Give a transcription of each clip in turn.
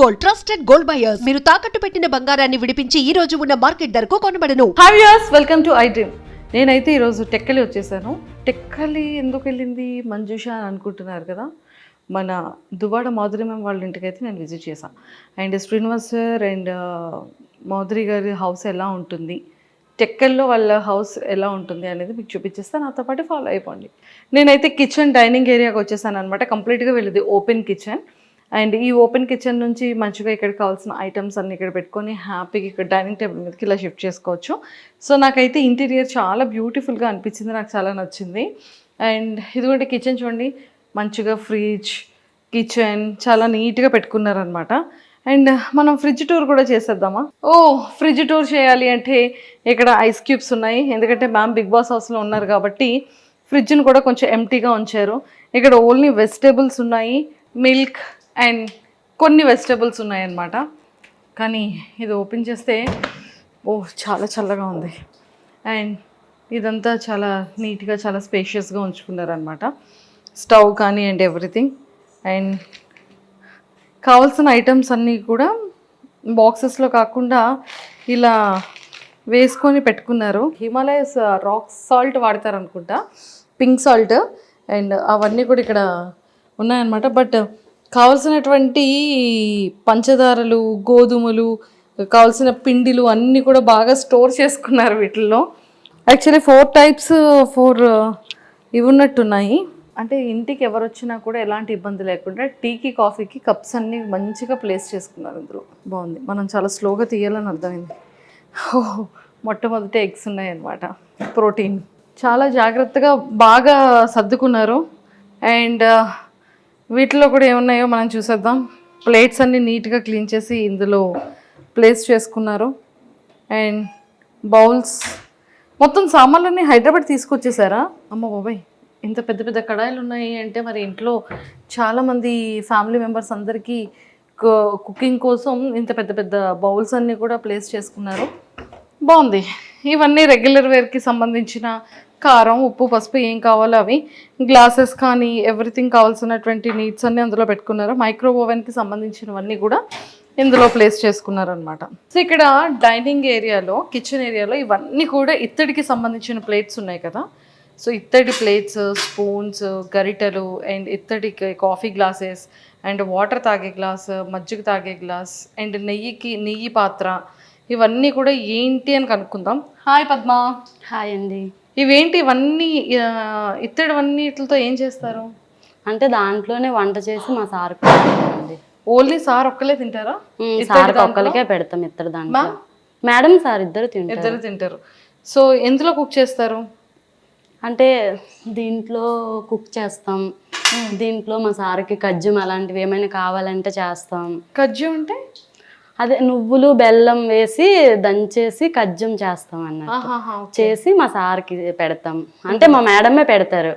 Gold, trusted gold buyers. మీరు తాకట్టు పెట్టిన బంగారాన్ని విడిపించి ఈ రోజు ఉన్న మార్కెట్ ధరకు కొనబడను. Hi viewers, welcome to I dream. నేనైతే ఈరోజు టెక్కలి వచ్చేసాను. టెక్కలి ఎందుకు వెళ్ళింది మంజుష అని అనుకుంటున్నారు కదా. మన దువ్వాడ మాధురి మ్యామ్ వాళ్ళ ఇంటికి అయితే నేను విజిట్ చేశాను. And Srinivas sir and Madhuri గారి హౌస్ ఎలా ఉంటుంది, టెక్కల్లో వాళ్ళ హౌస్ ఎలా ఉంటుంది అనేది మీకు చూపించేస్తాను. నాతో పాటు ఫాలో అయిపోండి. నేనైతే కిచెన్ డైనింగ్ ఏరియాకి వచ్చేసాను అనమాట. కంప్లీట్గా వెళ్ళేది ఓపెన్ కిచెన్. అండ్ ఈ ఓపెన్ కిచెన్ నుంచి మంచిగా ఇక్కడ కావాల్సిన ఐటమ్స్ అన్ని ఇక్కడ పెట్టుకొని హ్యాపీగా ఇక్కడ డైనింగ్ టేబుల్ మీదకి ఇలా షిఫ్ట్ చేసుకోవచ్చు. సో నాకైతే ఇంటీరియర్ చాలా బ్యూటిఫుల్గా అనిపించింది, నాకు చాలా నచ్చింది. అండ్ ఇదిగోండి కిచెన్ చూడండి, మంచిగా ఫ్రిడ్జ్, కిచెన్ చాలా నీట్గా పెట్టుకున్నారనమాట. అండ్ మనం ఫ్రిడ్జ్ టూర్ కూడా చేసేద్దామా? ఫ్రిడ్జ్ టూర్ చేయాలి అంటే ఇక్కడ ఐస్ క్యూబ్స్ ఉన్నాయి, ఎందుకంటే మ్యామ్ బిగ్ బాస్ హౌస్లో ఉన్నారు కాబట్టి ఫ్రిడ్జ్ని కూడా కొంచెం ఎంటీగా ఉంచారు. ఇక్కడ ఓన్లీ వెజిటేబుల్స్ ఉన్నాయి, మిల్క్ అండ్ కొన్ని వెజిటేబుల్స్ ఉన్నాయన్నమాట. కానీ ఇది ఓపెన్ చేస్తే చాలా చల్లగా ఉంది. అండ్ ఇదంతా చాలా నీట్గా చాలా స్పేషియస్గా ఉంచుకున్నారనమాట. స్టవ్ కానీ అండ్ ఎవ్రీథింగ్. అండ్ కావాల్సిన ఐటమ్స్ అన్నీ కూడా బాక్సెస్లో కాకుండా ఇలా వేసుకొని పెట్టుకున్నారు. హిమాలయస్ రాక్ సాల్ట్ వాడతారనుకుంటా, పింక్ సాల్ట్. అండ్ అవన్నీ కూడా ఇక్కడ ఉన్నాయన్నమాట. బట్ కావలసినటువంటి పంచదారలు, గోధుమలు, కావాల్సిన పిండిలు అన్నీ కూడా బాగా స్టోర్ చేసుకున్నారు వీటిల్లో. యాక్చువల్లీ 4 టైప్స్ ఇవి ఉన్నట్టున్నాయి. అంటే ఇంటికి ఎవరు వచ్చినా కూడా ఎలాంటి ఇబ్బంది లేకుండా టీకి కాఫీకి కప్స్ అన్నీ మంచిగా ప్లేస్ చేసుకున్నారు ఇందులో. బాగుంది. మనం చాలా స్లోగా తీయాలని అర్థమైంది. మొట్టమొదటి ఎగ్స్ ఉన్నాయన్నమాట, ప్రోటీన్. చాలా జాగ్రత్తగా బాగా సర్దుకున్నారు. అండ్ వీటిలో కూడా ఏమున్నాయో మనం చూసేద్దాం. ప్లేట్స్ అన్నీ నీట్గా క్లీన్ చేసి ఇందులో ప్లేస్ చేసుకున్నారు. అండ్ బౌల్స్, మొత్తం సామాన్లన్నీ హైదరాబాద్ తీసుకొచ్చేసారా? అమ్మ బాబాయ్, ఇంత పెద్ద పెద్ద కడాయిలు ఉన్నాయి అంటే మరి ఇంట్లో చాలామంది ఫ్యామిలీ మెంబర్స్ అందరికీ కుకింగ్ కోసం ఇంత పెద్ద పెద్ద బౌల్స్ అన్నీ కూడా ప్లేస్ చేసుకున్నారు. బాగుంది. ఇవన్నీ రెగ్యులర్ వేర్కి సంబంధించిన కారం, ఉప్పు, పసుపు ఏం కావాలో అవి, గ్లాసెస్ కానీ ఎవ్రీథింగ్ కావాల్సినటువంటి నీడ్స్ అన్నీ అందులో పెట్టుకున్నారు. మైక్రోవేవ్ ఓవెన్కి సంబంధించినవన్నీ కూడా ఇందులో ప్లేస్ చేసుకున్నారనమాట. సో ఇక్కడ డైనింగ్ ఏరియాలో, కిచెన్ ఏరియాలో ఇవన్నీ కూడా ఇత్తడికి సంబంధించిన ప్లేట్స్ ఉన్నాయి కదా. సో ఇత్తడి ప్లేట్స్, స్పూన్స్, గరిటెలు అండ్ ఇత్తడి కాఫీ గ్లాసెస్ అండ్ వాటర్ తాగే గ్లాస్, మజ్జిగ తాగే గ్లాస్ అండ్ నెయ్యి పాత్ర, ఇవన్నీ కూడా ఏంటి అని కనుక్కుందాం. హాయ్ పద్మ. హాయ్ అండి. ఇవేంటి ఇవన్నీ? ఇత్తడివన్నిటితో ఏం చేస్తారు? అంటే దాంట్లోనే వంట చేసి మా సార్ అండి. ఓన్లీ సార్ ఒక్కలే తింటారా? సార్ ఒక్కరికే పెడతాం ఇత్తడి దాంట్లో. మేడం సార్ ఇద్దరు తింటారు. సో ఎందులో కుక్ చేస్తారు? అంటే దీంట్లో కుక్ చేస్తాం. దీంట్లో మా సార్కి కజ్జం అలాంటివి ఏమైనా కావాలంటే చేస్తాం. కజ్జం అంటే అదే నువ్వులు బెల్లం వేసి దంచేసి కజ్జం చేస్తాం అన్నట్టు చేసి మా సార్కి పెడతాం. అంటే మా మేడమే పెడతారు.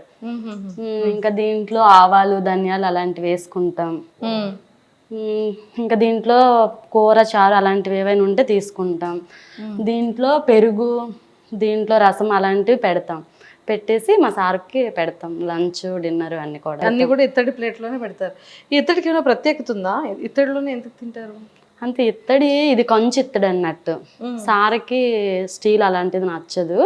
ఇంకా దీంట్లో ఆవాలు, ధనియాలు అలాంటివి వేసుకుంటాం. ఇంకా దీంట్లో కూర, చారు అలాంటివి ఏవైనా ఉంటే తీసుకుంటాం. దీంట్లో పెరుగు, దీంట్లో రసం అలాంటివి పెడతాం. పెట్టేసి మా సార్కి పెడతాం. లంచ్, డిన్నర్ అన్నీ కూడా ఇత్తడి ప్లేట్లోనే పెడతారు. ఈ ఇత్తడికి ఏమైనా ప్రత్యేకత ఉందా? ఇత్తడిలోనే ఎందుకు తింటారు? అంతే, ఇత్తడి ఇది కంచు ఇత్తడి అన్నట్టు. సార్కి స్టీల్ అలాంటిది నచ్చదు,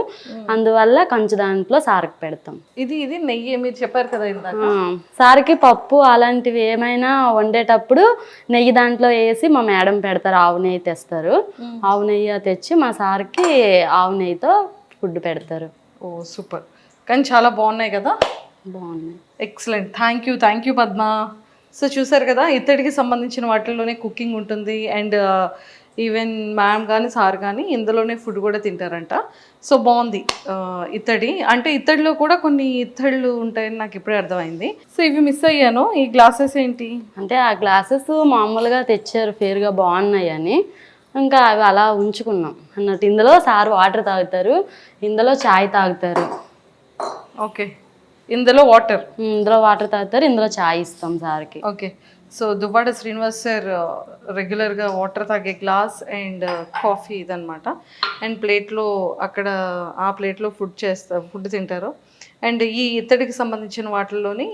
అందువల్ల కంచు దాంట్లో సార్కి పెడతాం. ఇది నెయ్యి మీరు చెప్పారు కదా ఇందాక. సార్కి పప్పు అలాంటివి ఏమైనా వండేటప్పుడు నెయ్యి దాంట్లో వేసి మా మేడం పెడతారు. ఆవు నెయ్యి తెస్తారు. ఆవు నెయ్యి తెచ్చి మా సార్కి ఆవు నెయ్యితో ఫుడ్ పెడతారు. ఓ సూపర్. కానీ చాలా బాగున్నాయి కదా. బాగున్నాయి. Excellent. Thank you Padma. So చూసారు కదా, ఇత్తడికి సంబంధించిన వాటిల్లోనే కుకింగ్ ఉంటుంది. అండ్ ఈవెన్ మ్యామ్ కానీ సార్ కానీ ఇందులోనే ఫుడ్ కూడా తింటారంట. సో బాగుంది. ఇత్తడి అంటే ఇత్తడిలో కూడా కొన్ని ఇత్తళ్ళు ఉంటాయని నాకు ఇప్పుడే అర్థమైంది. సో ఇవి మిస్ అయ్యాను. ఈ గ్లాసెస్ ఏంటి అంటే ఆ గ్లాసెస్ మామూలుగా తెచ్చారు, ఫేర్గా బాగున్నాయి అని, ఇంకా అవి అలా ఉంచుకున్నాం అన్నట్టు. ఇందులో సార్ వాటర్ తాగుతారు, ఇందులో చాయ్ తాగుతారు. ఓకే, ఇందులో వాటర్ తాగుతారు, ఇందులో చాయ్ ఇస్తాం సార్కి. Okay. So Duvvada Srinivas sir రెగ్యులర్గా వాటర్ తాగే గ్లాస్ అండ్ కాఫీ ఇదనమాట. అండ్ ప్లేట్లో అక్కడ ఆ ప్లేట్లో ఫుడ్ తింటారు. అండ్ ఈ ఇత్తడికి సంబంధించిన వాటిల్లోని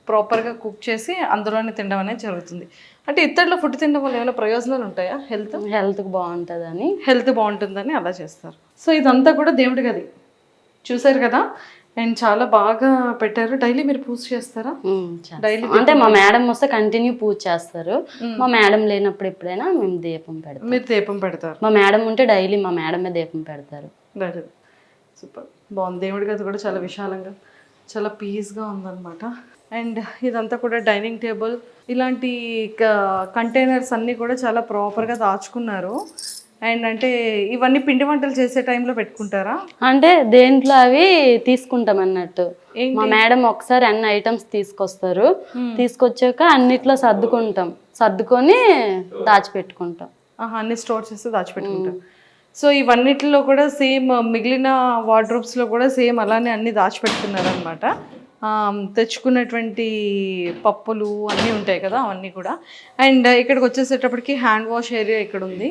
ప్రాపర్గా కుక్ చేసి అందులోనే తినడం అనేది జరుగుతుంది. అంటే ఇత్తడిలో ఫుడ్ తినడం వల్ల ఏమైనా ప్రయోజనాలు ఉంటాయా? హెల్త్కి బాగుంటుందని. హెల్త్ బాగుంటుందని అలా చేస్తారు. సో ఇదంతా కూడా దేవుడి గది చూసారు కదా, అండ్ చాలా బాగా పెట్టారు. డైలీ మీరు పూజ చేస్తారా? డైలీ అంటే మా మేడం వస్తే కంటిన్యూ పూజ చేస్తారు. మా మేడం లేనప్పుడు ఎప్పుడైనా మేము దీపం పెడతాం. మీరు దీపం పెడతారు? మా మేడం ఉంటే డైలీ మా మేడమే దీపం పెడతారు. సూపర్ బాగుంది. దేవుడి గది కూడా చాలా విశాలంగా చాలా పీస్గా ఉందన్నమాట. అండ్ ఇదంతా కూడా డైనింగ్ టేబుల్, ఇలాంటి కంటైనర్స్ అన్నీ కూడా చాలా ప్రాపర్గా దాచుకున్నారు. అండ్ అంటే ఇవన్నీ పిండి వంటలు చేసే టైంలో పెట్టుకుంటారా? అంటే దేంట్లో అవి తీసుకుంటాం అన్నట్టు. మా మేడం ఒకసారి అన్ని ఐటమ్స్ తీసుకొస్తారు, తీసుకొచ్చాక అన్నిట్లో సర్దుకొని దాచిపెట్టుకుంటాం. అన్ని స్టోర్ చేసి దాచిపెట్టుకుంటాం. సో ఇవన్నిటిలో కూడా సేమ్ మిగిలిన వార్డ్రోబ్స్లో కూడా సేమ్ అలానే అన్ని దాచిపెట్టుకున్నారు అనమాట. తెచ్చుకున్నటువంటి పప్పులు అన్నీ ఉంటాయి కదా, అవన్నీ కూడా. అండ్ ఇక్కడికి వచ్చేసేటప్పటికి హ్యాండ్ వాష్ ఏరియా ఇక్కడ ఉంది.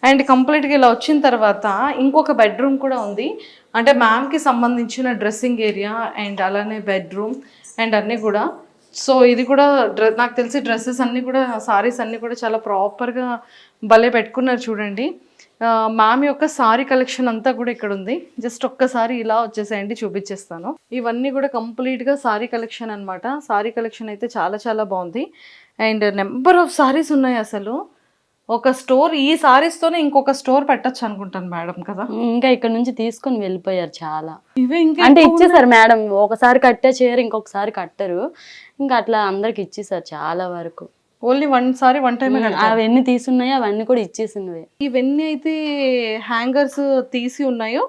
అండ్ కంప్లీట్గా ఇలా వచ్చిన తర్వాత ఇంకొక బెడ్రూమ్ కూడా ఉంది. అంటే మ్యామ్కి సంబంధించిన డ్రెస్సింగ్ ఏరియా అండ్ అలానే బెడ్రూమ్ అండ్ అన్నీ కూడా. సో ఇది కూడా నాకు తెలిసి డ్రెస్సెస్ అన్నీ కూడా, సారీస్ అన్నీ కూడా చాలా ప్రాపర్గా భలే పెట్టుకున్నారు చూడండి. మ్యామ్ యొక్క సారీ కలెక్షన్ అంతా కూడా ఇక్కడ ఉంది. జస్ట్ ఒక్కసారి ఇలా వచ్చేసేయండి, చూపించేస్తాను. ఇవన్నీ కూడా కంప్లీట్గా సారీ కలెక్షన్ అనమాట. సారీ కలెక్షన్ అయితే చాలా చాలా బాగుంది. అండ్ నెంబర్ ఆఫ్ సారీస్ ఉన్నాయి. అసలు ఒక స్టోర్, ఈ సారీస్తోనే ఇంకొక స్టోర్ పెట్టచ్చు అనుకుంటాను మేడం కదా. ఇంకా ఇక్కడ నుంచి తీసుకొని వెళ్ళిపోయారు చాలా. ఇవే ఇంకా అంటే ఇచ్చేసారు మేడం. ఒకసారి కట్టే చీర ఇంకొకసారి కట్టరు, ఇంకా అట్లా అందరికి ఇచ్చేసారు చాలా వరకు. ఓన్లీ వన్ టైం అవన్నీ తీసున్నాయో అవన్నీ కూడా ఇచ్చేసినవి. ఇవన్నీ అయితే హ్యాంగర్స్ తీసి ఉన్నాయో,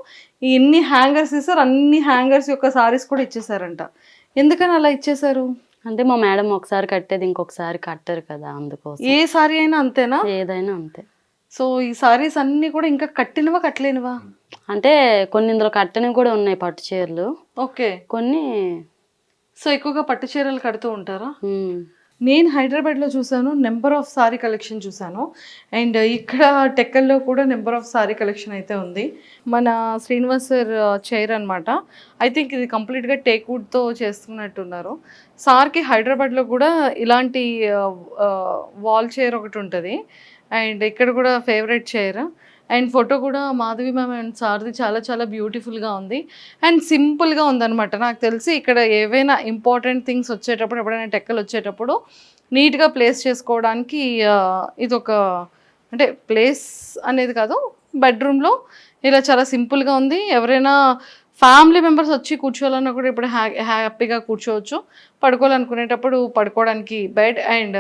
ఎన్ని హ్యాంగర్స్ ఇస్తారు అన్ని హ్యాంగర్స్ యొక్క సారీస్ కూడా ఇచ్చేసారంట. ఎందుకని అలా ఇచ్చేసారు? అంటే మా మేడం ఒకసారి కట్టేది ఇంకొకసారి కట్టరు కదా, అందుకోసం. ఏ సారీ అయినా అంతేనా? ఏదైనా అంతే. సో ఈ సారీస్ అన్ని కూడా ఇంకా కట్టినవా కట్టలేనివా? అంటే కొన్ని ఇందులో కట్టనివి కూడా ఉన్నాయి, పట్టు చీరలు. ఓకే. కొన్ని. సో ఎక్కువగా పట్టు చీరలు కడుతూ ఉంటారా? నేను హైదరాబాద్లో చూసాను, నెంబర్ ఆఫ్ సారీ కలెక్షన్ చూసాను. అండ్ ఇక్కడ టెక్కల్లో కూడా నెంబర్ ఆఫ్ సారీ కలెక్షన్ అయితే ఉంది. మన శ్రీనివాస్ సార్ చైర్ అనమాట. ఐ థింక్ ఇది కంప్లీట్గా టేక్ వుడ్తో చేస్తున్నట్టున్నారు. సార్కి హైదరాబాద్లో కూడా ఇలాంటి వాల్ చైర్ ఒకటి ఉంటుంది. అండ్ ఇక్కడ కూడా ఫేవరెట్ చైర్. అండ్ ఫోటో కూడా మాధవి మ్యామ్ అండ్ సార్ది చాలా చాలా బ్యూటిఫుల్గా ఉంది. అండ్ సింపుల్గా ఉందన్నమాట. నాకు తెలిసి ఇక్కడ ఏవైనా ఇంపార్టెంట్ థింగ్స్ వచ్చేటప్పుడు, ఎప్పుడైనా టెక్కలు వచ్చేటప్పుడు నీట్గా ప్లేస్ చేసుకోవడానికి ఇది ఒక, అంటే ప్లేస్ అనేది కాదు, బెడ్రూమ్లో ఇలా చాలా సింపుల్గా ఉంది. ఎవరైనా ఫ్యామిలీ మెంబర్స్ వచ్చి కూర్చోవాలన్నా కూడా ఇప్పుడు హ్యాపీగా కూర్చోవచ్చు. పడుకోవాలనుకునేటప్పుడు పడుకోవడానికి బెడ్ అండ్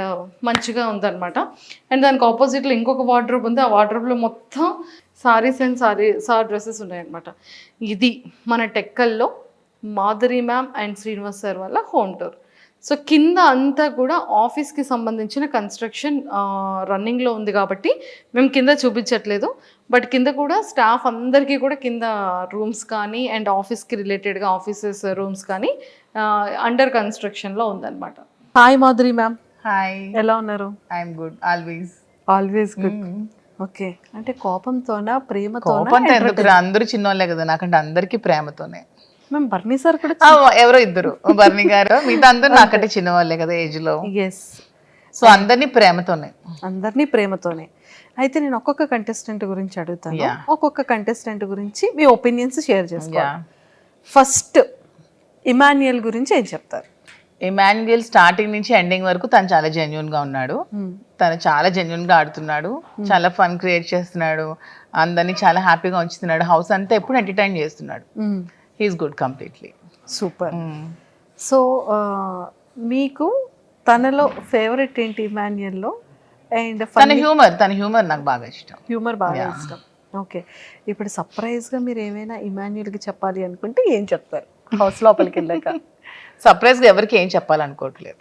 మంచిగా ఉందన్నమాట. అండ్ దానికి ఆపోజిట్లో ఇంకొక వార్డ్రోబ్ ఉంది. ఆ వార్డ్రోబ్లో మొత్తం సారీస్ అండ్ సార్ డ్రెస్సెస్ ఉన్నాయన్నమాట. ఇది మన టెక్కల్లో Madhuri ma'am and Srinivas sir వల్ల హోమ్ టూర్. సో కింద అంతా కూడా ఆఫీస్కి సంబంధించిన కన్స్ట్రక్షన్ రన్నింగ్లో ఉంది కాబట్టి మేము కింద చూపించట్లేదు. బట్ కింద కూడా స్టాఫ్ అందరికీ కూడా కింద రూమ్స్ కానీ అండ్ ఆఫీస్కి రిలేటెడ్గా ఆఫీసెస్ రూమ్స్ కానీ అండర్ కన్స్ట్రక్షన్లో ఉందన్నమాట. Hi Madhuri ma'am. హాయ్, ఎలా ఉన్నారు? I'm good. Always good. Okay. అంటే కోపంతోనా ప్రేమతోనా? కోపంతో ఎందుకు? అందరూ చిన్నోళ్ళే కదా, నాకంటే అందరికీ ప్రేమతోనే. మ్యామ్ బర్నీ సార్ కూడా ఎవరో ఇద్దరు, బర్నీ గారు, మిగతా అందరూ నాకంటే చిన్నవాళ్ళే కదా ఏజ్ లో. ఎస్. సో అందరినీ ప్రేమతోనే. అయితే నేను ఒక్కొక్క కంటెస్టెంట్ గురించి అడుగుతాను. ఒక్కొక్క కంటెస్టెంట్ గురించి మీ ఒపీనియన్స్ షేర్ చేసుకోండి. ఫస్ట్ ఇమాన్యుయల్ గురించి ఏం చెప్తారు? ఇమాన్యుయల్ స్టార్టింగ్ నుంచి ఎండింగ్ వరకు తను చాలా జెన్యున్ గా ఉన్నాడు. తను చాలా జెన్యున్ గా ఆడుతున్నాడు, చాలా ఫన్ క్రియేట్ చేస్తున్నాడు, అందరినీ చాలా హ్యాపీగా ఉంచుతున్నాడు, హౌస్ అంతా ఎప్పుడు ఎంటర్టైన్ చేస్తున్నాడు. He's good completely. Super. So మీకు తనలో ఫేవరెట్ ఏంటి ఇమాన్యుయల్లో? అండ్ తన హ్యూమర్ నాకు బాగా ఇష్టం. హ్యూమర్ బాగా ఇష్టం. ఓకే. ఇప్పుడు సర్ప్రైజ్గా మీరు ఏమైనా ఇమాన్యుయల్కి చెప్పాలి అనుకుంటే ఏం చెప్తారు హౌస్ లోపలికి వెళ్ళాక? సర్ప్రైజ్గా ఎవరికి ఏం చెప్పాలనుకోవట్లేదు,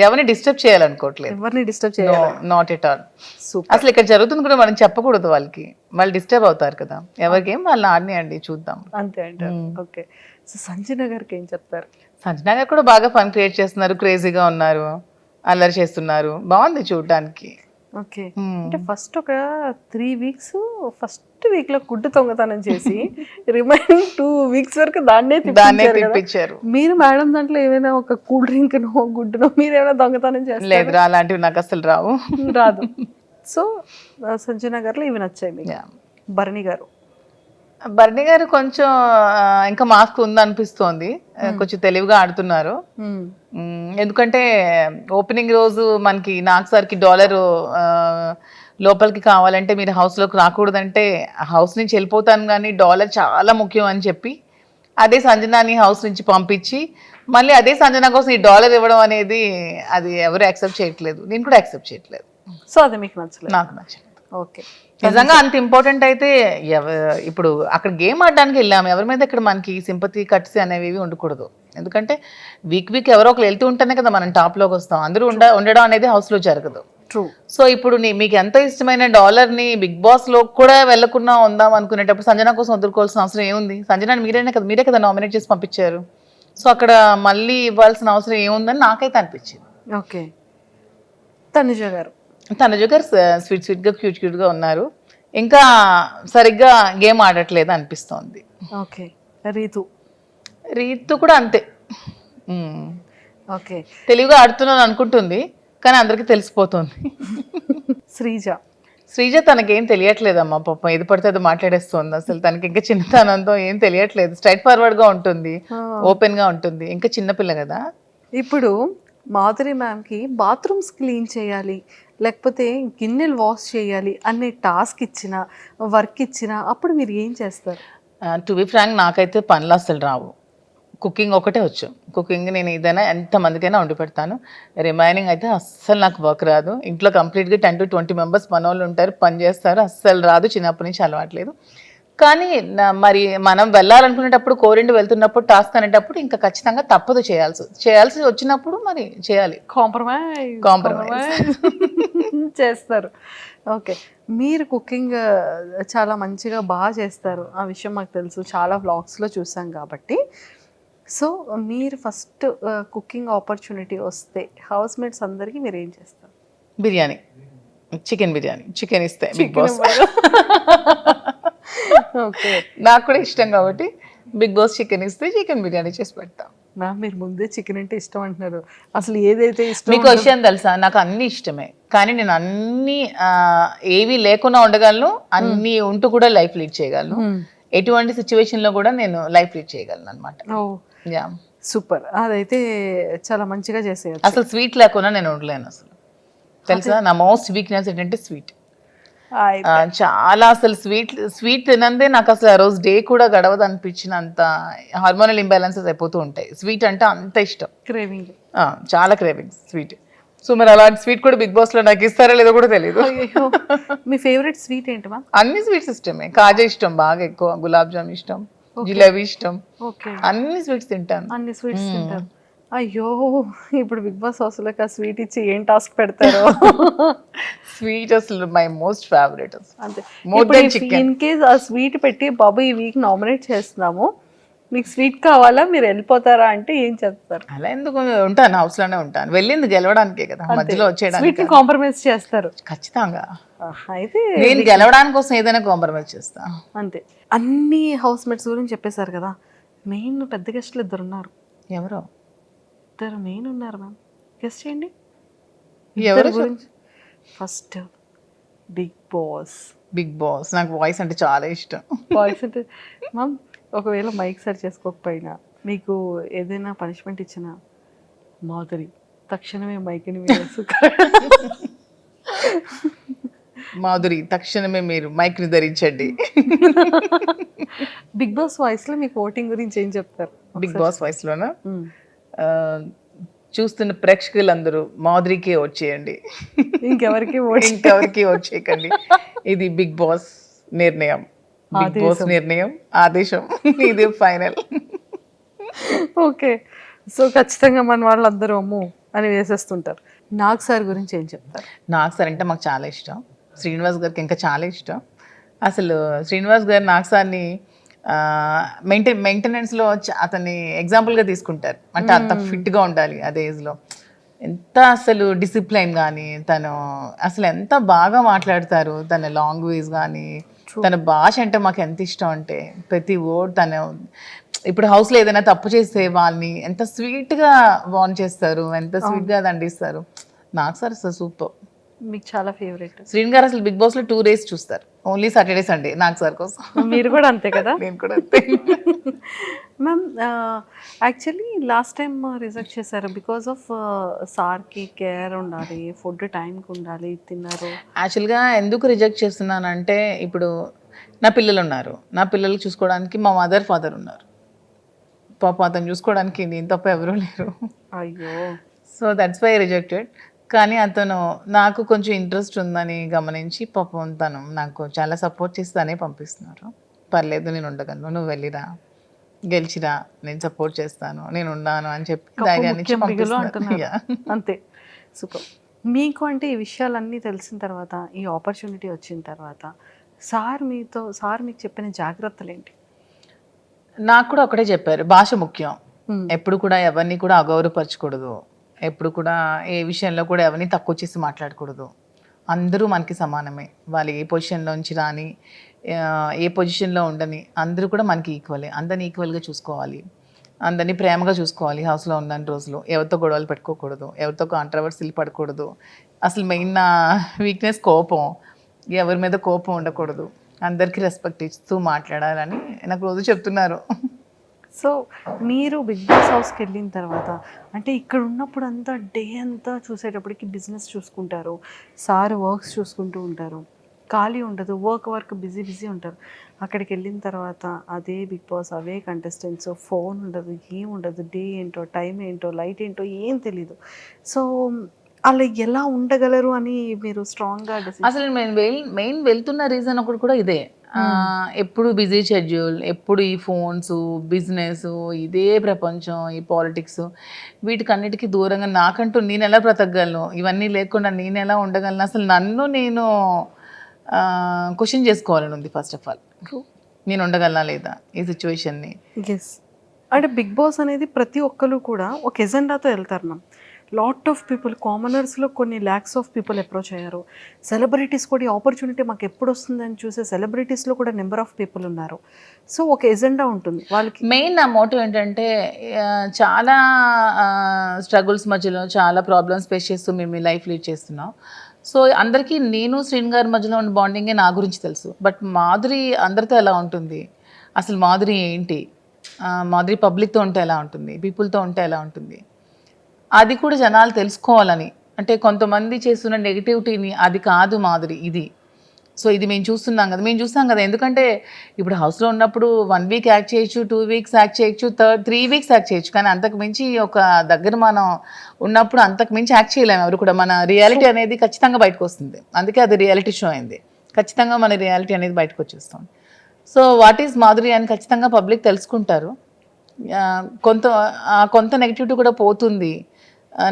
ఎవరిని డిస్టర్బ్ చేయాలనుకోవట్లేదు. ఎవరిని డిస్టర్బ్ చేయాలి? Not at all. అసలు ఇక్కడ జరుగుతుంది కూడా మనం చెప్పకూడదు, వాళ్ళకి వాళ్ళు డిస్టర్బ్ అవుతారు కదా. ఎవరికి ఏం వాళ్ళని ఆడినాయండి, చూద్దాం అంతే అంటారు. ఓకే. సో సంజన గారికి ఏం చెప్తారు? సంజన గారు కూడా బాగా ఫన్ క్రియేట్ చేస్తున్నారు, క్రేజీగా ఉన్నారు, అల్లరి చేస్తున్నారు, బాగుంది చూడడానికి. ఓకే. అంటే ఫస్ట్ ఒక 3 వీక్స్ ఫస్ట్ వీక్ లో గుడ్డు దొంగతనం చేసి రిమైనింగ్ 2 వీక్స్ వరకు దాన్నే దాన్నే తిప్పించారు కదా. తిప్పించారు. మీరు మేడం దాంట్లో ఏమైనా ఒక కూల్ డ్రింక్ నో గుడ్డునో మీరు ఏమైనా దొంగతనం చేస్తారు? లేదురా, అలాంటివి నాకు అసలు రావు. రాదు. సో సంజన గారిలో ఇవి నచ్చాయి మీకు. Yeah. భరణి గారు బర్నీ గారు కొంచెం ఇంకా మాస్క్ ఉందనిపిస్తోంది, కొంచెం తెలివిగా ఆడుతున్నారు. ఎందుకంటే ఓపెనింగ్ రోజు మనకి నాగ్ సార్కి డాలర్ లోపలికి కావాలంటే మీరు హౌస్లోకి రాకూడదంటే హౌస్ నుంచి వెళ్ళిపోతాను కానీ డాలర్ చాలా ముఖ్యం అని చెప్పి అదే సంజనాని హౌస్ నుంచి పంపించి మళ్ళీ అదే సంజన కోసం ఈ డాలర్ ఇవ్వడం అనేది అది ఎవరు యాక్సెప్ట్ చేయట్లేదు, నేను కూడా యాక్సెప్ట్ చేయట్లేదు. సో అది మీకు నచ్చలేదు? నాకు నచ్చలేదు. ఓకే. నిజంగా అంత ఇంపార్టెంట్ అయితే ఇప్పుడు అక్కడ గేమ్ ఆడడానికి వెళ్ళాము, ఎవరి మీద ఇక్కడ మనకి సింపతి కట్స్ అనేవి ఉండకూడదు. ఎందుకంటే వీక్ ఎవరో ఒకరు వెళ్తూ ఉంటేనే కదా మనం టాప్లోకి వస్తాం, అందరూ ఉండడం అనేది హౌస్లో జరగదు. ట్రూ. సో ఇప్పుడు మీకు ఎంత ఇష్టమైన డాలర్ని బిగ్ బాస్లో కూడా వెళ్ళకుండా ఉందాం అనుకునేటప్పుడు సంజన కోసం వదులుకోవాల్సిన అవసరం ఏముంది? సంజనాని మీరే కదా నామినేట్ చేసి పంపించారు. సో అక్కడ మళ్ళీ ఇవ్వాల్సిన అవసరం ఏముందని నాకైతే అనిపించింది. ఓకే. తనుజ గారు స్వీట్గా క్యూట్గా ఉన్నారు, ఇంకా సరిగ్గా గేమ్ ఆడట్లేదు అనిపిస్తోంది. ఓకే. రీతు కూడా అంతే. ఓకే. తెలివిగా ఆడుతున్నాను అనుకుంటుంది కానీ అందరికీ తెలిసిపోతుంది. శ్రీజ తనకేం తెలియట్లేదమ్మా పాపం, ఏది పడితే అది మాట్లాడేస్తుంది. అసలు తనకి ఇంకా చిన్నతనంతో ఏం తెలియట్లేదు, స్ట్రైట్ ఫార్వర్డ్ గా ఉంటుంది, ఓపెన్ గా ఉంటుంది, ఇంకా చిన్నపిల్ల కదా. ఇప్పుడు మాధురి మ్యామ్కి బాత్రూమ్స్ క్లీన్ చేయాలి లేకపోతే గిన్నెలు వాష్ చేయాలి అనే టాస్క్ ఇచ్చిన వర్క్ ఇచ్చిన అప్పుడు మీరు ఏం చేస్తారు? టు బి ఫ్రాంక్ నాకైతే పనులు అసలు రావు, కుకింగ్ ఒకటే వచ్చు. కుకింగ్ నేను ఏదైనా ఎంతమందికైనా వండి పెడతాను, రిమైనింగ్ అయితే అస్సలు నాకు వర్క్ రాదు. ఇంట్లో కంప్లీట్గా 10 to 20 మెంబర్స్ మన వాళ్ళు ఉంటారు, పని చేస్తారు, అస్సలు రాదు, చిన్నప్పటి నుంచి అలవాట్లేదు. కానీ మరి మనం వెళ్ళాలనుకునేటప్పుడు కోరిండి వెళ్తున్నప్పుడు టాస్క్ అనేటప్పుడు ఇంకా ఖచ్చితంగా తప్పదు, చేయాల్సి వచ్చినప్పుడు మరి చేయాలి, కాంప్రమైజ్ చేస్తారు. ఓకే. మీరు కుకింగ్ చాలా మంచిగా బాగా చేస్తారు, ఆ విషయం మాకు తెలుసు, చాలా వ్లాగ్స్లో చూసాం కాబట్టి. సో మీరు ఫస్ట్ కుకింగ్ ఆపర్చునిటీ వస్తే హౌస్ మేట్స్ అందరికీ మీరు ఏం చేస్తారు? చికెన్ బిర్యానీ ఇస్తే బిగ్ బాస్. ఓకే. నాకు కూడా ఇష్టం కాబట్టి బిగ్ బాస్ చికెన్ ఇస్తే చికెన్ బిర్యానీ చేసి పెడతాం. మ్యామ్ మీరు ముందే చికెన్ అంటే ఇష్టం అంటున్నారు, అసలు ఏదైతే ఇష్టం? మీకు విషయం తెలుసా, నాకు అన్ని ఇష్టమే కానీ నేను అన్ని ఏవి లేకుండా ఉండగలను, అన్ని ఉంటూ కూడా లైఫ్ లీడ్ చేయగలను. ఎటువంటి సిచ్యువేషన్ లో కూడా నేను లైఫ్ లీడ్ చేయగలను అనమాట. సూపర్. అదైతే చాలా మంచిగా చేసేయచ్చు. అసలు స్వీట్ లేకుండా నేను ఉండలేను అసలు, తెలుసా? నా మోస్ట్ వీక్నెస్ ఏంటంటే స్వీట్. చాలా అసలు స్వీట్ తినందే నాకు అసలు ఆ రోజు డే కూడా గడవదు అనిపించినంత హార్మోనల్ ఇంబ్యాలెన్సెస్ అయిపోతూ ఉంటాయి. స్వీట్ అంటే అంత ఇష్టం, క్రేవింగ్, చాలా క్రేవింగ్ స్వీట్. సో మరి అలాంటి స్వీట్ కూడా బిగ్ బాస్ లో నాకు ఇస్తారా లేదో కూడా తెలియదు. మీ ఫేవరెట్ స్వీట్ ఏంటి మా? అన్ని స్వీట్స్ ఇష్టమే, కాజా ఇష్టం బాగా ఎక్కువ, గులాబ్ జామ్ ఇష్టం, జిలేబీ ఇష్టం, అన్ని స్వీట్స్ తింటాను. అన్ని స్వీట్స్ తింటారు. అయ్యో ఇప్పుడు బిగ్ బాస్ హౌస్ లోకి ఆ స్వీట్ ఇచ్చి ఏం టాస్క్ పెడతారు? స్వీట్ అసలు మై మోస్ట్ ఫేవరెట్. అంతే. ఇన్ కేస్ ఆ స్వీట్ పెట్టి బాబు ఈ వీక్ నామినేట్ చేస్తున్నాము, మీకు స్వీట్ కావాలా, మీరు వెళ్ళిపోతారా అంటే ఏం చెప్తారు? అలా ఎందుకు ఉంటాను, హౌస్ లోనే ఉంటాను, వెళ్ళింది గెలవడానికే కదా, మధ్యలో వచ్చేయడానికి కాంప్రమైజ్ చేస్తారు ఖచ్చితంగా. అయితే నేను గెలవడానికి కోసం ఏదైనా కాంప్రమైజ్ చేస్తా అంతే. అన్ని హౌస్ మేట్స్ గురించి చెప్పేశారు కదా, మెయిన్ పెద్ద గెస్ట్లు 2 ఉన్నారు. ఎవరో 2 మెయిన్ ఉన్నారు మ్యామ్, గెస్ట్ చేయండి ఎవరు గురించి. ఫస్ట్ బిగ్ బాస్ నాకు వాయిస్ అంటే చాలా ఇష్టం. వాయిస్ అంటే మ్యామ్ ఒకవేళ మైక్ సెట్ చేసుకోకపోయినా మీకు ఏదైనా పనిష్మెంట్ ఇచ్చినా మాధురి తక్షణమే మైక్ని మాధురి తక్షణమే మీరు మైక్ ని ధరించండి. బిగ్ బాస్ వాయిస్ లో మీకు ఓటింగ్ గురించి ఏం చెప్తారు? బిగ్ బాస్ వాయిస్ లోనా, చూస్తున్న ప్రేక్షకులందరూ మాధురికే ఓట్ చేయండి, ఇంకెవరికి ఓట్ చేయకండి. ఇది బిగ్ బాస్ నిర్ణయం, బిగ్ బాస్ నిర్ణయం, ఆదేశం, ఇది ఫైనల్. ఓకే. సో ఖచ్చితంగా మన వాళ్ళందరూ అమ్ము అని వేసేస్తుంటారు. నాగ్ సార్ గురించి ఏం చెప్తారు? నాగ్ సార్ అంటే మాకు చాలా ఇష్టం, శ్రీనివాస్ గారికి ఇంకా చాలా ఇష్టం. అసలు శ్రీనివాస్ గారు నాగ్ సార్ని మెయింటెనెన్స్లో అతన్ని ఎగ్జాంపుల్గా తీసుకుంటారు, అంటే అంత ఫిట్గా ఉండాలి అదే ఏజ్లో. ఎంత అసలు డిసిప్లైన్ కానీ తను అసలు ఎంత బాగా మాట్లాడతారు, తన లాంగ్వేజ్ కానీ తన భాష అంటే మాకు ఎంత ఇష్టం అంటే ప్రతి వర్డ్ తను ఇప్పుడు హౌస్లో ఏదైనా తప్పు చేస్తే వాళ్ళని ఎంత స్వీట్గా వార్న్ చేస్తారు, ఎంత స్వీట్గా దండిస్తారు. నాకు సార్ అసలు సూపర్. మీకు చాలా ఫేవరెట్. శ్రీన్ గారు అసలు బిగ్ బాస్లో 2 days చూస్తారు, ఓన్లీ సాటర్డే సండే నాకు సార్ కోసం. మీరు కూడా అంతే కదా? నేను కూడా అంతే. Ma'am actually last time reject చేశారు బికాస్ ఆఫ్ సార్కి కేర్ ఉండాలి, ఫుడ్ టైంకి ఉండాలి, తిన్నారు. యాక్చువల్గా ఎందుకు రిజెక్ట్ చేస్తున్నానంటే ఇప్పుడు నా పిల్లలు ఉన్నారు, నా పిల్లలు చూసుకోవడానికి మా మదర్ ఫాదర్ ఉన్నారు. పాప అతను చూసుకోవడానికి నేను తప్ప ఎవరూ లేరు. అయ్యో. So that's why rejected. కానీ అతను నాకు కొంచెం ఇంట్రెస్ట్ ఉందని గమనించి పాపం తను నాకు చాలా సపోర్ట్ చేసి తనే పంపిస్తున్నారు. పర్లేదు నేను ఉండగలను, నువ్వు వెళ్ళిరా, గెలిచిరా, నేను సపోర్ట్ చేస్తాను, నేను ఉన్నాను అని చెప్పి ధైర్యాన్ని ఇచ్చి పంపిస్తున్నారు. అంతే. సూపర్. మీకు అంటే ఈ విషయాలన్నీ తెలిసిన తర్వాత, ఈ ఆపర్చునిటీ వచ్చిన తర్వాత సార్ మీకు చెప్పిన జాగ్రత్తలు ఏంటి? నాకు కూడా ఒకటే చెప్పారు, భాష ముఖ్యం, ఎప్పుడు కూడా ఎవరిని కూడా అగౌరవపరచకూడదు, ఎప్పుడు కూడా ఏ విషయంలో కూడా ఎవరిని తక్కువ చేసి మాట్లాడకూడదు, అందరూ మనకి సమానమే, వాళ్ళు ఏ పొజిషన్లోంచి రాని ఏ పొజిషన్లో ఉండని అందరూ కూడా మనకి ఈక్వలే, అందరిని ఈక్వల్గా చూసుకోవాలి, అందరినీ ప్రేమగా చూసుకోవాలి. హౌస్లో ఉన్న రోజులు ఎవరితో గొడవలు పెట్టుకోకూడదు, ఎవరితో కాంట్రవర్సీలు పడకూడదు. అసలు మెయిన్ నా వీక్నెస్ కోపం, ఎవరి మీద కోపం ఉండకూడదు, అందరికీ రెస్పెక్ట్ ఇస్తూ మాట్లాడాలని నాకు రోజు చెప్తున్నారు. సో మీరు బిగ్ బాస్ హౌస్కి వెళ్ళిన తర్వాత అంటే ఇక్కడ ఉన్నప్పుడు అంతా డే అంతా చూసేటప్పటికి బిజినెస్ చూసుకుంటారు, సార్ వర్క్స్ చూసుకుంటూ ఉంటారు, ఖాళీ ఉండదు, వర్క్ బిజీ ఉంటారు. అక్కడికి వెళ్ళిన తర్వాత అదే బిగ్ బాస్, అవే కంటెస్టెంట్స్, ఫోన్ ఉండదు, ఏం ఉండదు, డే ఏంటో, టైం ఏంటో, లైట్ ఏంటో ఏం తెలీదు. సో అలా ఎలా ఉండగలరు అని మీరు స్ట్రాంగ్గా అసలు మెయిన్ వెళ్తున్న రీజన్ ఒకటి కూడా ఇదే. ఎప్పుడు బిజీ షెడ్యూల్, ఎప్పుడు ఈ ఫోన్స్, బిజినెస్, ఇదే ప్రపంచం, ఈ పాలిటిక్స్, వీటికన్నిటికీ దూరంగా నాకంటూ నేను ఎలా బ్రతకగలను, ఇవన్నీ లేకుండా నేను ఎలా ఉండగలను, అసలు నన్ను నేను క్వశ్చన్ చేసుకోవాలని ఉంది. ఫస్ట్ ఆఫ్ ఆల్ నేను ఉండగలనా లేదా ఈ సిచ్యువేషన్ని. ఎస్. అంటే బిగ్ బాస్ అనేది ప్రతి ఒక్కరు కూడా ఒక ఎజెండాతో వెళ్తారు. మ్యామ్ లాట్ ఆఫ్ పీపుల్, కామనర్స్లో కొన్ని ల్యాక్స్ ఆఫ్ పీపుల్ అప్రోచ్ అయ్యారు. సెలబ్రిటీస్ కూడా ఈ ఆపర్చునిటీ మాకు ఎప్పుడు వస్తుందని చూసే సెలబ్రిటీస్లో కూడా నెంబర్ ఆఫ్ పీపుల్ ఉన్నారు. సో ఒక ఎజెండా ఉంటుంది వాళ్ళకి. మెయిన్ నా మోటివ్ ఏంటంటే చాలా స్ట్రగుల్స్ మధ్యలో చాలా ప్రాబ్లమ్స్ ఫేస్ చేస్తూ మేము ఈ లైఫ్ లీడ్ చేస్తున్నాం. సో అందరికీ నేను శ్రీన్ గారి మధ్యలో ఉన్న బాండింగే నా గురించి తెలుసు. బట్ మాధురి అందరితో ఎలా ఉంటుంది, అసలు మాధురి ఏంటి, మాధురి పబ్లిక్తో ఉంటే ఎలా ఉంటుంది, పీపుల్తో ఉంటే ఎలా ఉంటుంది, అది కూడా జనాలు తెలుసుకోవాలని. అంటే కొంతమంది చేస్తున్న నెగిటివిటీని అది కాదు మాధురి, ఇది. సో ఇది మేము చూస్తాం కదా. ఎందుకంటే ఇప్పుడు హౌస్లో ఉన్నప్పుడు 1 week యాక్ట్ చేయొచ్చు, 2 weeks యాక్ట్ చేయొచ్చు, 3 weeks యాక్ట్ చేయొచ్చు. కానీ అంతకు మించి ఒక దగ్గర మనం ఉన్నప్పుడు అంతకు మించి యాక్ట్ చేయలేము ఎవరు కూడా. మన రియాలిటీ అనేది ఖచ్చితంగా బయటకు వస్తుంది. అందుకే అది రియాలిటీ షో అయింది. ఖచ్చితంగా మన రియాలిటీ అనేది బయటకు వచ్చేస్తాం. సో వాట్ ఈజ్ మాధురి అని ఖచ్చితంగా పబ్లిక్ తెలుసుకుంటారు. కొంత నెగిటివిటీ కూడా పోతుంది.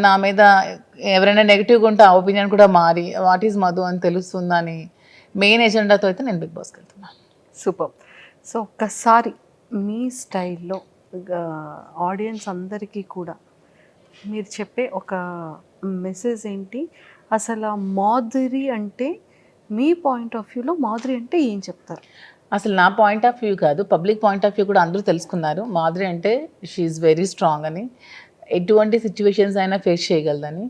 నా మీద ఎవరైనా నెగిటివ్గా ఉంటే ఆ ఒపీనియన్ కూడా మారి వాట్ ఈజ్ మధు అని తెలుస్తుందని మెయిన్ ఎజెండాతో అయితే నేను బిగ్ బాస్కి వెళ్తున్నాను. సూపర్. సో ఒక్కసారి మీ స్టైల్లో ఆడియన్స్ అందరికీ కూడా మీరు చెప్పే ఒక మెసేజ్ ఏంటి, అసలు మాధురి అంటే మీ పాయింట్ ఆఫ్ వ్యూలో మాధురి అంటే ఏం చెప్తారు? అసలు నా పాయింట్ ఆఫ్ వ్యూ కాదు, పబ్లిక్ పాయింట్ ఆఫ్ వ్యూ కూడా అందరూ తెలుసుకున్నారు. మాధురి అంటే షీఈ్ వెరీ స్ట్రాంగ్ అని, ఎటువంటి సిచ్యువేషన్స్ అయినా ఫేస్ చేయగలదని,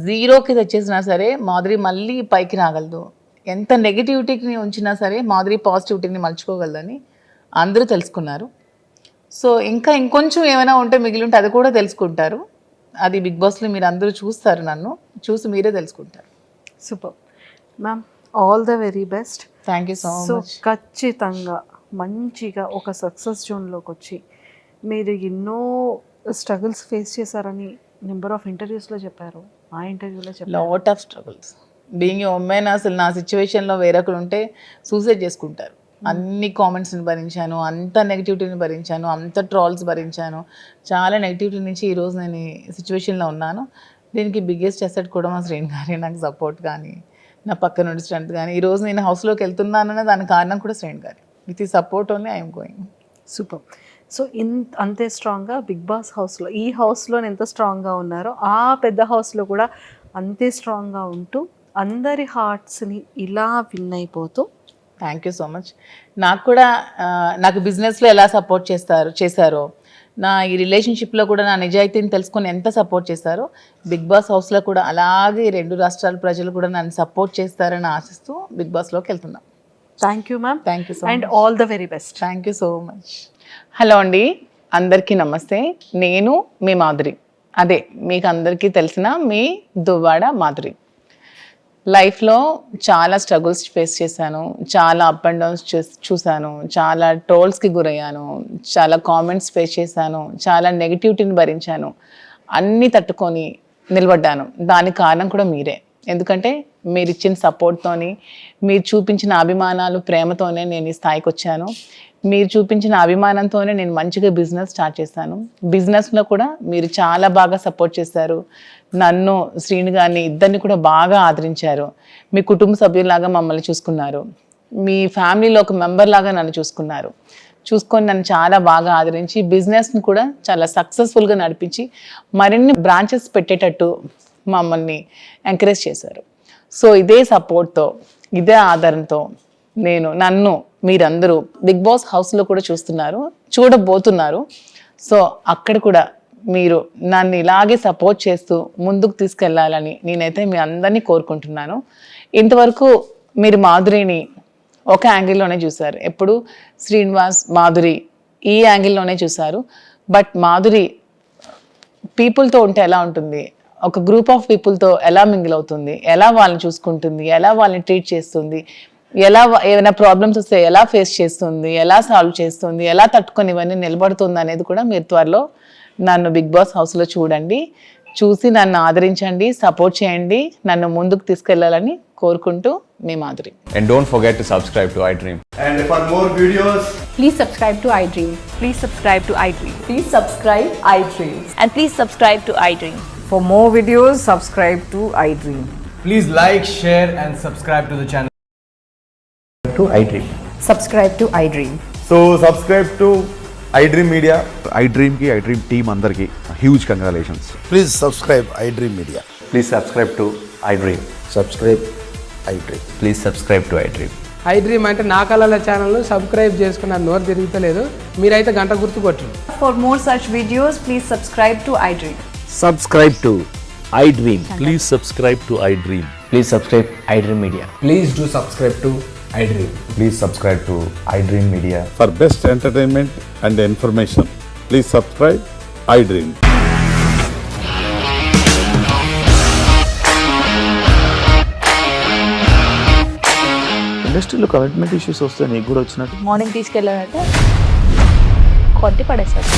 0కి తెచ్చేసినా సరే మాధురి మళ్ళీ పైకి రాగలదు, ఎంత నెగిటివిటీని ఉంచినా సరే మాధురి పాజిటివిటీని మలుచుకోగలదని అందరూ తెలుసుకున్నారు. సో ఇంకొంచెం ఏమైనా ఉంటే మిగిలి ఉంటే అది కూడా తెలుసుకుంటారు. అది బిగ్ బాస్లో మీరు అందరూ చూస్తారు, నన్ను చూసి మీరే తెలుసుకుంటారు. Super ma'am, all the very best. Thank you so much. ఖచ్చితంగా మంచిగా ఒక సక్సెస్ జోన్లోకి వచ్చి మీరు ఎన్నో స్ట్రగుల్స్ ఫేస్ చేశారని నెంబర్ ఆఫ్ ఇంటర్వ్యూస్లో చెప్పారు, ఆ ఇంటర్వ్యూలో చెప్పారు. Lot of struggles being a women. అసలు నా సిచ్యువేషన్లో వేరొకరు ఉంటే సూసైడ్ చేసుకుంటారు. అన్ని కామెంట్స్ని భరించాను, అంత నెగిటివిటీని భరించాను, అంత ట్రాల్స్ భరించాను, చాలా నెగిటివిటీ నుంచి ఈరోజు నేను ఈ సిచ్యువేషన్లో ఉన్నాను. దీనికి బిగ్గెస్ట్ అసెట్ కూడా మా శ్రీన్ గారి నాకు సపోర్ట్ కానీ, నా పక్క నుండి స్ట్రెంత్ కానీ, ఈరోజు నేను హౌస్లోకి వెళ్తున్నానన్న దానికి కారణం కూడా శ్రీన్ గారి. విత్ ఈ support only I'm going. Super. So అంతే స్ట్రాంగ్గా బిగ్ బాస్ హౌస్లో, ఈ హౌస్లో ఎంత స్ట్రాంగ్గా ఉన్నారో ఆ పెద్ద హౌస్లో కూడా అంతే స్ట్రాంగ్గా ఉంటూ అందరి హార్ట్స్ని ఇలా విన్ అయిపోతూ. Thank you so much. నాకు కూడా నాకు బిజినెస్లో ఎలా సపోర్ట్ చేశారో, నా ఈ రిలేషన్షిప్లో కూడా నా నిజాయితీని తెలుసుకొని ఎంత సపోర్ట్ చేశారో, బిగ్ బాస్ హౌస్లో కూడా అలాగే 2 రాష్ట్రాల ప్రజలు కూడా నన్ను సపోర్ట్ చేస్తారని ఆశిస్తూ బిగ్ బాస్లోకి వెళ్తున్నాం. Thank you ma'am. Thank you so and much. All the very best. Thank you so much. Hello అండి, అందరికీ నమస్తే. నేను మీ మాధురి, అదే మీకు అందరికీ తెలిసిన మీ దువ్వాడ మాధురి. లైఫ్లో చాలా స్ట్రగుల్స్ ఫేస్ చేశాను, చాలా అప్ అండ్ డౌన్స్ చూశాను, చాలా ట్రోల్స్కి గురయ్యాను, చాలా కామెంట్స్ ఫేస్ చేశాను, చాలా నెగిటివిటీని భరించాను. అన్నీ తట్టుకొని నిలబడ్డాను. దానికి కారణం కూడా మీరే. ఎందుకంటే మీరు ఇచ్చిన సపోర్ట్తోని, మీరు చూపించిన అభిమానాలు, ప్రేమతోనే నేను ఈ స్థాయికి వచ్చాను. మీరు చూపించిన అభిమానంతోనే నేను మంచిగా బిజినెస్ స్టార్ట్ చేశాను. బిజినెస్లో కూడా మీరు చాలా బాగా సపోర్ట్ చేశారు. నన్ను, శ్రీను గారిని, ఇద్దరిని కూడా బాగా ఆదరించారు. మీ కుటుంబ సభ్యులాగా మమ్మల్ని చూసుకున్నారు. మీ ఫ్యామిలీలో ఒక మెంబర్ లాగా నన్ను చూసుకొని నన్ను చాలా బాగా ఆదరించి బిజినెస్ని కూడా చాలా సక్సెస్ఫుల్గా నడిపించి మరిన్ని బ్రాంచెస్ పెట్టేటట్టు మమ్మల్ని ఎంకరేజ్ చేశారు. సో ఇదే సపోర్ట్తో, ఇదే ఆదరణతో నన్ను మీరందరూ బిగ్ బాస్ హౌస్లో కూడా చూడబోతున్నారు. సో అక్కడ కూడా మీరు నన్ను ఇలాగే సపోర్ట్ చేస్తూ ముందుకు తీసుకెళ్లాలని నేనైతే మీ అందరినీ కోరుకుంటున్నాను. ఇంతవరకు మీరు మాధురిని ఒక యాంగిల్లోనే చూశారు, ఎప్పుడు శ్రీనివాస్, మాధురి ఈ యాంగిల్లోనే చూశారు. బట్ మాధురి పీపుల్తో ఉంటే ఎలా ఉంటుంది, ఒక గ్రూప్ ఆఫ్ పీపుల్తో ఎలా మింగిల్ అవుతుంది, ఎలా వాళ్ళని చూసుకుంటుంది, ఎలా వాళ్ళని ట్రీట్ చేస్తుంది, ఎలా ఏమైనా ప్రాబ్లమ్స్ వస్తే ఎలా ఫేస్ చేస్తుంది, ఎలా సాల్వ్ చేస్తుంది, ఎలా తట్టుకొని ఇవన్నీ నిలబడుతుంది అనేది కూడా మీరు త్వరలో నన్ను బిగ్ బాస్ హౌస్లో చూసి నన్ను ఆదరించండి, సపోర్ట్ చేయండి, నన్ను ముందుకు తీసుకెళ్లాలని కోరుకుంటూ మీ Madhuri. And don't forget to subscribe to iDream. And for more videos, Please subscribe to iDream. Please subscribe to iDream. Please subscribe iDream. And please subscribe to iDream. For more videos, subscribe to iDream. please like, share and subscribe to the channel. To iDream. Subscribe to iDream. So subscribe to iDream Media. iDream ki iDream team andarki huge congratulations. Please subscribe iDream Media. Please subscribe to iDream. Subscribe iDream. Please subscribe to iDream. iDream అంటే నా కళల channel subscribe చేసుకున్న నోరు తిరుగుతలేదు, మీరైతే గంట గుర్తు కొట్టండి. For more such videos, please subscribe to iDream. Subscribe to iDream. Please subscribe to iDream. Please subscribe iDream Media. Please do subscribe to iDream. Please subscribe to iDream Media. For best entertainment and information, please subscribe iDream. ఇండస్ట్రీలో commitment issues వస్తే నీకు కూడా వచ్చినట్టు morning తీసుకెళ్ళాడంటే కొట్టి పడేస్తాడు.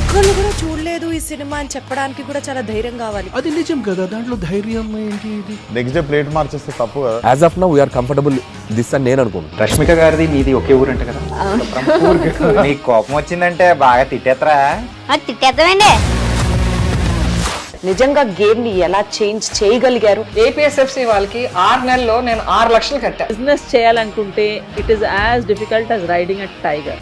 ఒక్కళ్ళు కూడా చూడలేదు ఈ సినిమా అని చెప్పడానికి కూడా చాలా ధైర్యం కావాలి. అది నిజం కదా, దాంట్లో ధైర్యం ఏంటి? నెక్స్ట్ డే ప్లేట్ మార్చేస్తే తప్పు కదా. As of now, we are comfortable this అని నేను అనుకుంటున్నాను. రష్మిక గారిది మీది ఒకే ఊరు అంట కదా? నీకు కోపం వచ్చిందంటే బాగా తిట్టేత్తరా? తిట్టేద్దామండి. నిజంగా గేమ్ ని ఎలా చేంజ్ చేయగలిగారు? ఏపీఎస్ఎఫ్సి వాళ్ళకి 6 నెలల్లో నేను 6 లక్షలు కట్టా. బిజినెస్ చేయాలనుకుంటే it is as difficult as riding a tiger.